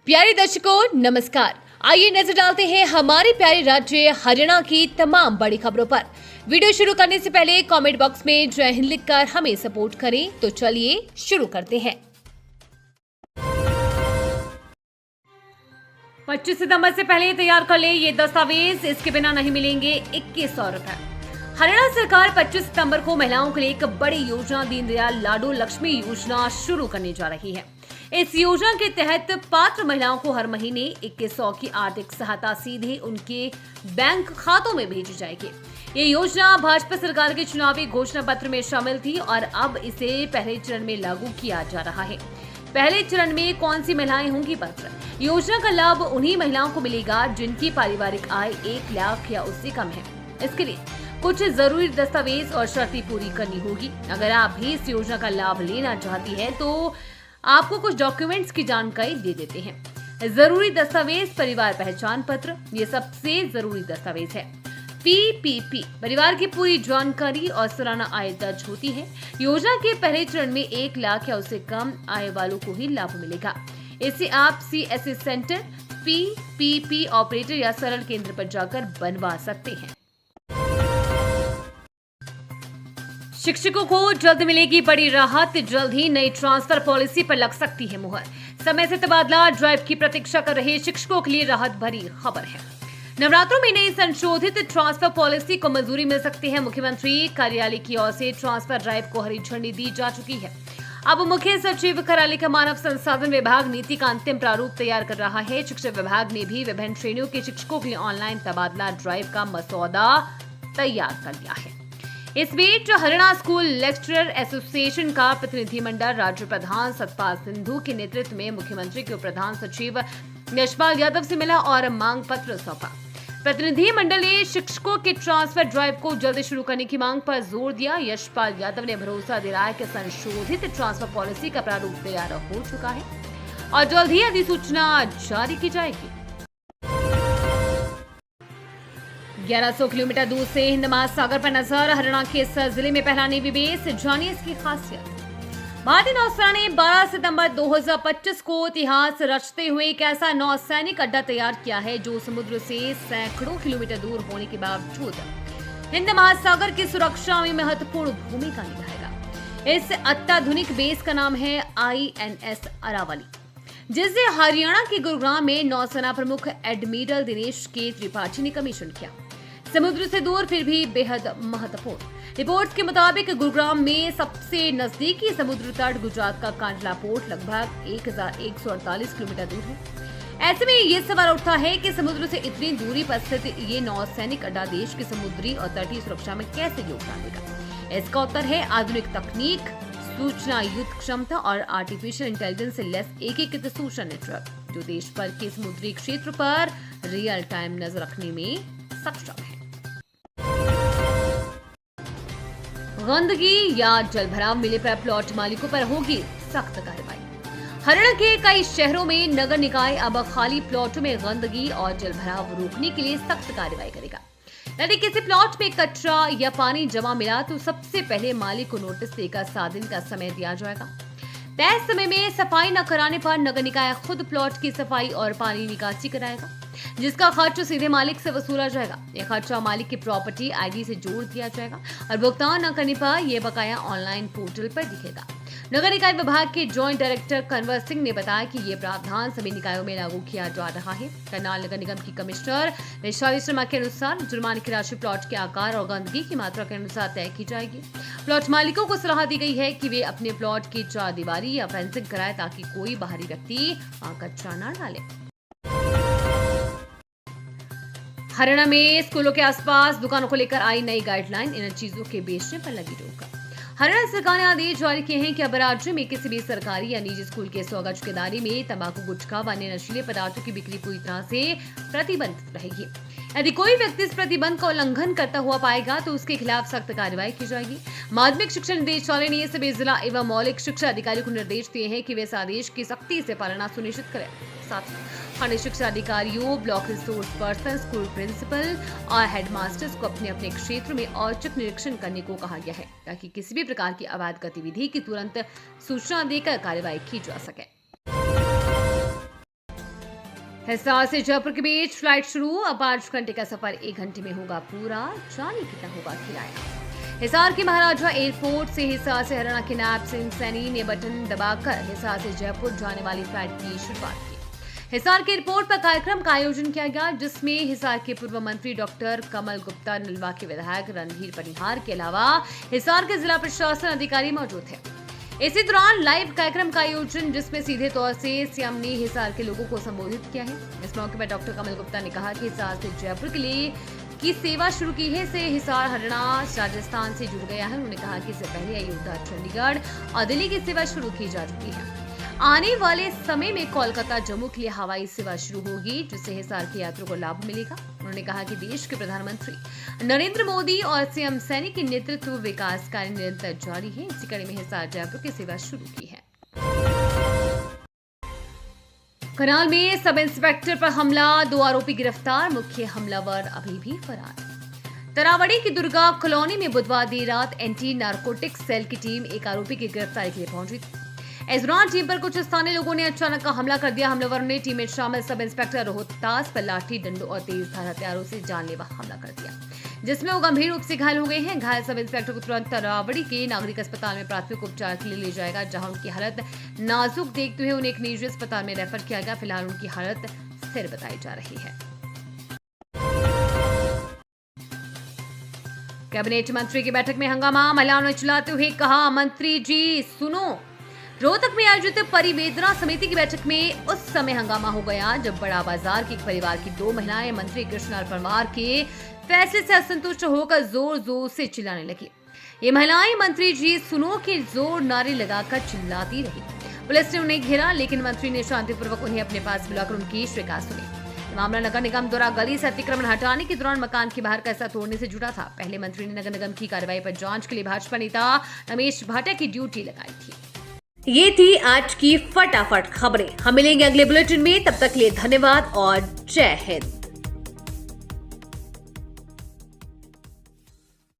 प्यारे दर्शकों नमस्कार। आइए नजर डालते हैं हमारे प्यारे राज्य हरियाणा की तमाम बड़ी खबरों पर। वीडियो शुरू करने से पहले कमेंट बॉक्स में जय हिंद लिखकर हमें सपोर्ट करें। तो चलिए शुरू करते हैं। 25 सितंबर से पहले तैयार कर ले ये दस्तावेज, इसके बिना नहीं मिलेंगे 2100 रुपए। हरियाणा सरकार 25 सितंबर को महिलाओं के लिए एक बड़ी योजना दीनदयाल लाडो लक्ष्मी योजना शुरू करने जा रही है। इस योजना के तहत पात्र महिलाओं को हर महीने 2100 की आर्थिक सहायता सीधे उनके बैंक खातों में भेजी जाएगी। ये योजना भाजपा सरकार के चुनावी घोषणा पत्र में शामिल थी और अब इसे पहले चरण में लागू किया जा रहा है। पहले चरण में कौन सी महिलाएं होंगी पात्र? योजना का लाभ उन्हीं महिलाओं को मिलेगा जिनकी पारिवारिक आय 1 लाख या उससे कम है। इसके लिए कुछ जरूरी दस्तावेज और शर्तें पूरी करनी होगी। अगर आप भी इस योजना का लाभ लेना चाहती हैं तो आपको कुछ डॉक्यूमेंट्स की जानकारी दे देते हैं। जरूरी दस्तावेज परिवार पहचान पत्र, ये सबसे जरूरी दस्तावेज है। पीपीपी परिवार की पूरी जानकारी और सालाना आय दर्ज होती है। योजना के पहले चरण में 1 लाख या उससे कम आय वालों को ही लाभ मिलेगा। इसे आप सीएससी सेंटर, पीपीपी ऑपरेटर या सरल केंद्र पर जाकर बनवा सकते हैं। शिक्षकों को जल्द मिलेगी बड़ी राहत, जल्द ही नई ट्रांसफर पॉलिसी पर लग सकती है मुहर। समय से तबादला ड्राइव की प्रतीक्षा कर रहे शिक्षकों के लिए राहत भरी खबर है। नवरात्रों में नई संशोधित ट्रांसफर पॉलिसी को मंजूरी मिल सकती है। मुख्यमंत्री कार्यालय की ओर से ट्रांसफर ड्राइव को हरी झंडी दी जा चुकी है। अब मुख्य सचिव कार्यालय का मानव संसाधन विभाग नीति का अंतिम प्रारूप तैयार कर रहा है। शिक्षा विभाग ने भी विभिन्न श्रेणियों के शिक्षकों के लिए ऑनलाइन तबादला ड्राइव का मसौदा तैयार कर लिया है। इस बीच हरियाणा स्कूल लेक्चरर एसोसिएशन का प्रतिनिधिमंडल राज्य प्रधान सतपाल सिंधु के नेतृत्व में मुख्यमंत्री के प्रधान सचिव यशपाल यादव से मिला और मांग पत्र सौंपा। प्रतिनिधिमंडल ने शिक्षकों के ट्रांसफर ड्राइव को जल्द शुरू करने की मांग पर जोर दिया। यशपाल यादव ने भरोसा दिलाया कि संशोधित ट्रांसफर पॉलिसी का प्रारूप तैयार हो चुका है और जल्द ही अधिसूचना जारी की जाएगी। 1100 किलोमीटर दूर से हिंद महासागर पर नजर। हरियाणा के इस जिले में पहला नेवी बेस, जानिए इसकी खासियत। भारतीय नौसेना ने 12 सितंबर 2025 को इतिहास रचते हुए एक ऐसा नौसैनिक अड्डा तैयार किया है जो समुद्र से सैकड़ों किलोमीटर दूर होने के बावजूद हिंद महासागर की सुरक्षा में महत्वपूर्ण भूमिका निभाएगा। इस अत्याधुनिक बेस का नाम है INS अरावली, जिसे हरियाणा के गुरुग्राम में नौसेना प्रमुख एडमिरल दिनेश के त्रिपाठी ने कमीशन किया। समुद्र से दूर फिर भी बेहद महत्वपूर्ण। रिपोर्ट्स के मुताबिक गुरुग्राम में सबसे नजदीकी समुद्र तट गुजरात का कांडला पोर्ट लगभग 1148 किलोमीटर दूर है। ऐसे में ये सवाल उठता है कि समुद्र से इतनी दूरी पर स्थित ये नौसैनिक अड्डा देश की समुद्री और तटीय सुरक्षा में कैसे योगदान देगा। इसका उत्तर है आधुनिक तकनीक, सूचना युद्ध क्षमता और आर्टिफिशियल इंटेलिजेंस से लैस एकीकृत सूचना नेटवर्क जो देश भर के समुद्री क्षेत्र पर रियल टाइम नजर रखने में सक्षम है। गंदगी या जलभराव मिले पर प्लॉट मालिकों पर होगी सख्त कार्रवाई। हरियाणा के कई शहरों में नगर निकाय अब खाली प्लॉटों में गंदगी और जलभराव रोकने के लिए सख्त कार्रवाई करेगा। यदि किसी प्लॉट में कचरा या पानी जमा मिला तो सबसे पहले मालिक को नोटिस देकर 7 दिन का समय दिया जाएगा। तय समय में सफाई न कराने पर नगर निकाय खुद प्लॉट की सफाई और पानी निकासी कराएगा, जिसका खर्च सीधे मालिक से वसूला जाएगा। यह खर्चा मालिक की प्रॉपर्टी आईडी से जोड़ दिया जाएगा और भुगतान न करने पर यह बकाया ऑनलाइन पोर्टल पर दिखेगा। नगर निकाय विभाग के जॉइंट डायरेक्टर कंवर सिंह ने बताया कि ये प्रावधान सभी निकायों में लागू किया जा रहा है। करनाल नगर निगम की कमिश्नर वैशाली शर्मा के अनुसार जुर्माने की राशि प्लॉट के आकार और गंदगी की मात्रा के अनुसार तय की जाएगी। प्लॉट मालिकों को सलाह दी गई है कि वे अपने प्लॉट की चारदीवारी या फेंसिंग कराए ताकि कोई बाहरी व्यक्ति कचरा न डाले। हरियाणा में स्कूलों के आसपास दुकानों को लेकर आई नई गाइडलाइन, इन चीजों के बेचने पर लगी रोक। हरियाणा सरकार ने आदेश जारी किए हैं कि अब राज्य में किसी भी सरकारी या निजी स्कूल के 100 गज के दायरे में तंबाकू, गुटखा व अन्य नशीले पदार्थों की बिक्री पूरी तरह से प्रतिबंधित रहेगी। यदि कोई व्यक्ति इस प्रतिबंध का उल्लंघन करता हुआ पाएगा तो उसके खिलाफ सख्त कार्रवाई की जाएगी। माध्यमिक शिक्षा निदेशालय ने सभी जिला एवं मौलिक शिक्षा अधिकारियों को निर्देश दिए हैं कि वे इस आदेश की सख्ती से पालना सुनिश्चित करें। साथ ही अन्य शिक्षा अधिकारियों, block resource person, school principal और हेडमास्टर्स को अपने अपने क्षेत्र में औचक निरीक्षण करने को कहा गया है ताकि किसी भी प्रकार की अवैध गतिविधि की तुरंत सूचना देकर कार्रवाई की जा सके। हिसार से जयपुर के बीच फ्लाइट शुरू। अब 5 घंटे का सफर 1 घंटे में होगा पूरा। जाने कितना होगा किराया। हिसार के महाराजा एयरपोर्ट से हिसार से हरियाणा के नायब सिंह सैनी ने बटन दबाकर हिसार से जयपुर जाने वाली फ्लाइट की शुरुआत की। हिसार के एयरपोर्ट पर कार्यक्रम का आयोजन किया गया, जिसमें हिसार के पूर्व मंत्री डॉक्टर कमल गुप्ता, नलवा के विधायक रणधीर परिहार के अलावा हिसार के जिला प्रशासन अधिकारी मौजूद थे। इसी दौरान लाइव कार्यक्रम का आयोजन, जिसमें सीधे तौर से सीएम ने हिसार के लोगों को संबोधित किया है। इस मौके पर डॉक्टर कमल गुप्ता ने कहा कि हिसार से जयपुर के लिए की सेवा शुरू की है। इससे हिसार हरियाणा राजस्थान से जुड़ गया है। उन्होंने कहा कि इससे पहले अयोध्या, चंडीगढ़ और दिल्ली की सेवा शुरू की जा चुकी है। आने वाले समय में कोलकाता, जम्मू के लिए हवाई सेवा शुरू होगी, जिससे हिसार के यात्रियों को लाभ मिलेगा। उन्होंने कहा कि देश के प्रधानमंत्री नरेंद्र मोदी और सीएम सैनी के नेतृत्व विकास कार्य निरंतर जारी है। इसी कड़ी में हिसार जयपुर की सेवा शुरू की है। करनाल में सब इंस्पेक्टर पर हमला, 2 आरोपी गिरफ्तार, मुख्य हमलावर अभी भी फरार। तरावड़ी की दुर्गा कॉलोनी में बुधवार देर रात एंटी नारकोटिक्स सेल की टीम एक आरोपी की गिरफ्तारी के लिए पहुंची थी। इस दौरान टीम पर कुछ स्थानीय लोगों ने अचानक का हमला कर दिया। हमलावरों ने टीम में शामिल सब इंस्पेक्टर रोहतास पर लाठी, डंडों और तेज धार हथियारों से जानलेवा हमला कर दिया, जिसमें वो गंभीर रूप से घायल हो गए हैं। घायल सब इंस्पेक्टर को तुरंत तरावड़ी के नागरिक अस्पताल में प्राथमिक उपचार के लिए ले जाएगा, जहां उनकी हालत नाजुक देखते हुए उन्हें एक निजी अस्पताल में रेफर किया गया। फिलहाल उनकी हालत स्थिर बताई जा रही है। कैबिनेट मंत्री की बैठक में हंगामा, महिलाओं ने चिल्लाते हुए कहा, मंत्री जी सुनो। रोहतक में आयोजित परिवेदना समिति की बैठक में उस समय हंगामा हो गया जब बड़ा बाजार के एक परिवार की 2 महिलाएं मंत्री कृष्णलाल परमार के फैसले से असंतुष्ट होकर जोर जोर से चिल्लाने लगी। ये महिलाएं मंत्री जी सुनो के जोर नारे लगाकर चिल्लाती रही। पुलिस ने उन्हें घेरा, लेकिन मंत्री ने शांतिपूर्वक उन्हें अपने पास बुलाकर उनकी शिकायत सुनी। मामला नगर निगम द्वारा गली से अतिक्रमण हटाने के दौरान मकान के बाहर कैसा तोड़ने से जुड़ा था। पहले मंत्री ने नगर निगम की कार्रवाई पर जांच के लिए भाजपा नेता रमेश भाटिया की ड्यूटी लगाई थी। ये थी आज की फटाफट खबरें। हम मिलेंगे अगले बुलेटिन में, तब तक के लिए धन्यवाद और जय हिंद।